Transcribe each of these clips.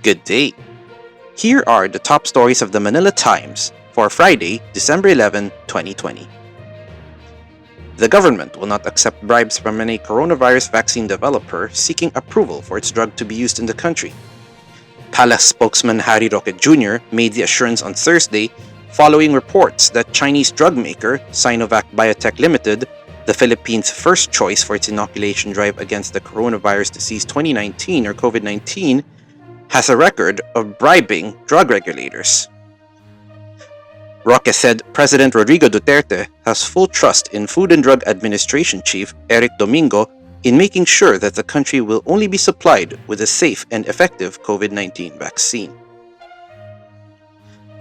Good day. Here are the top stories of the Manila Times for Friday, December 11, 2020. The government will not accept bribes from any coronavirus vaccine developer seeking approval for its drug to be used in the country. Palace spokesman Harry Roque Jr. made the assurance on Thursday following reports that Chinese drug maker Sinovac Biotech Limited, the Philippines' first choice for its inoculation drive against the coronavirus disease 2019 or COVID-19, has a record of bribing drug regulators. Roque said President Rodrigo Duterte has full trust in Food and Drug Administration Chief Eric Domingo in making sure that the country will only be supplied with a safe and effective COVID-19 vaccine.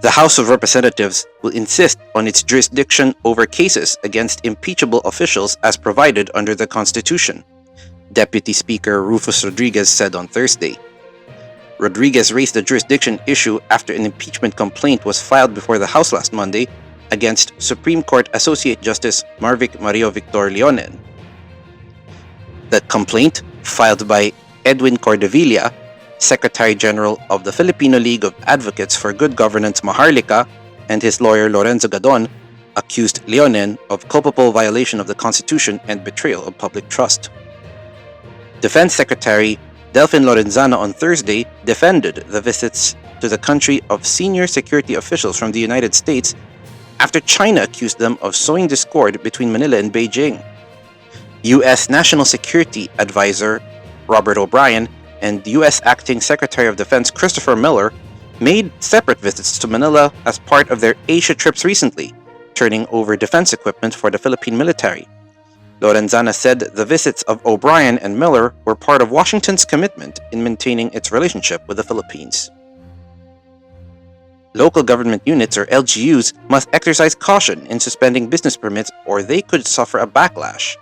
The House of Representatives will insist on its jurisdiction over cases against impeachable officials as provided under the Constitution, Deputy Speaker Rufus Rodriguez said on Thursday. Rodriguez raised the jurisdiction issue after an impeachment complaint was filed before the House last Monday against Supreme Court Associate Justice Marvic Mario Victor Leonen. The complaint, filed by Edwin Cordevilla, Secretary General of the Filipino League of Advocates for Good Governance Maharlika, and his lawyer Lorenzo Gadon, accused Leonen of culpable violation of the Constitution and betrayal of public trust. Defense Secretary Delfin Lorenzana on Thursday defended the visits to the country of senior security officials from the United States after China accused them of sowing discord between Manila and Beijing. U.S. National Security Advisor Robert O'Brien and U.S. Acting Secretary of Defense Christopher Miller made separate visits to Manila as part of their Asia trips recently, turning over defense equipment for the Philippine military. Lorenzana said the visits of O'Brien and Miller were part of Washington's commitment in maintaining its relationship with the Philippines. Local government units or LGUs must exercise caution in suspending business permits or they could suffer a backlash,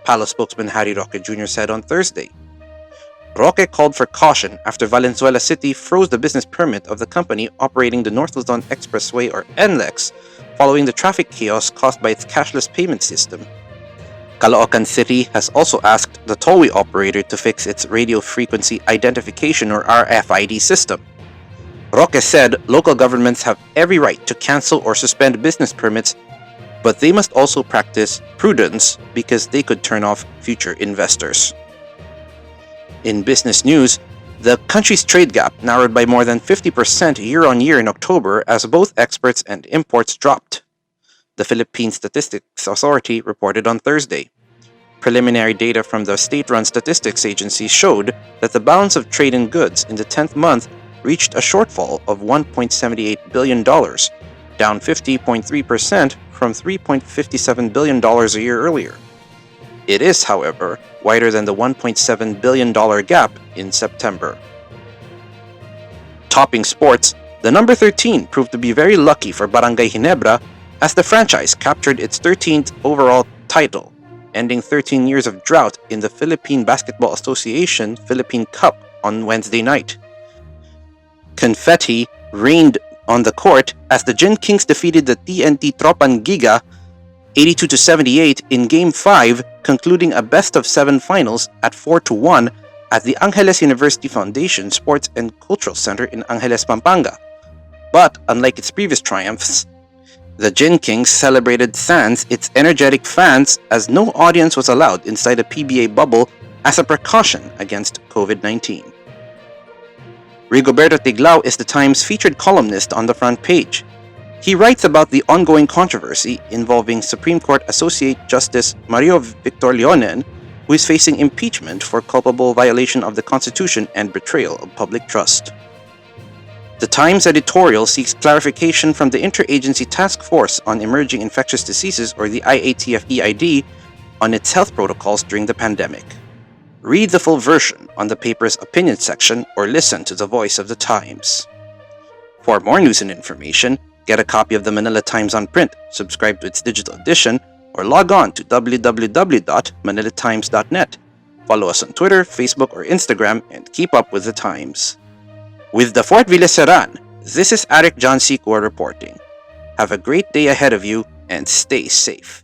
Palace spokesman Harry Roque Jr. said on Thursday. Roque called for caution after Valenzuela City froze the business permit of the company operating the North Luzon Expressway or NLEX following the traffic chaos caused by its cashless payment system. Caloocan City has also asked the tollway operator to fix its radio frequency identification or RFID system. Roque said local governments have every right to cancel or suspend business permits, but they must also practice prudence because they could turn off future investors. In business news, the country's trade gap narrowed by more than 50% year-on-year in October as both exports and imports dropped, the Philippine Statistics Authority reported on Thursday. Preliminary data from the state-run statistics agency showed that the balance of trade in goods in the 10th month reached a shortfall of $1.78 billion, down 50.3% from $3.57 billion a year earlier. It is, however, wider than the $1.7 billion gap in September. Topping sports, the number 13 proved to be very lucky for Barangay Ginebra as the franchise captured its 13th overall title, ending 13 years of drought in the Philippine Basketball Association Philippine Cup on Wednesday night. Confetti rained on the court as the Gin Kings defeated the TNT Tropan Giga 82-78 in Game 5, concluding a best-of-7 finals at 4-1 at the Angeles University Foundation Sports and Cultural Center in Angeles, Pampanga. But unlike its previous triumphs, the Gin Kings celebrated sans its energetic fans as no audience was allowed inside a PBA bubble as a precaution against COVID-19. Rigoberto Tiglao is the Times featured columnist on the front page. He writes about the ongoing controversy involving Supreme Court Associate Justice Mario Victor Leonen, who is facing impeachment for culpable violation of the Constitution and betrayal of public trust. The Times editorial seeks clarification from the Interagency Task Force on Emerging Infectious Diseases or the IATF-EID on its health protocols during the pandemic. Read the full version on the paper's opinion section or listen to the voice of the Times. For more news and information, get a copy of the Manila Times on print, subscribe to its digital edition, or log on to www.manilatimes.net. Follow us on Twitter, Facebook, or Instagram and keep up with the Times. With the Fort Villaseran, this is Eric John Sikwa reporting. Have a great day ahead of you and stay safe.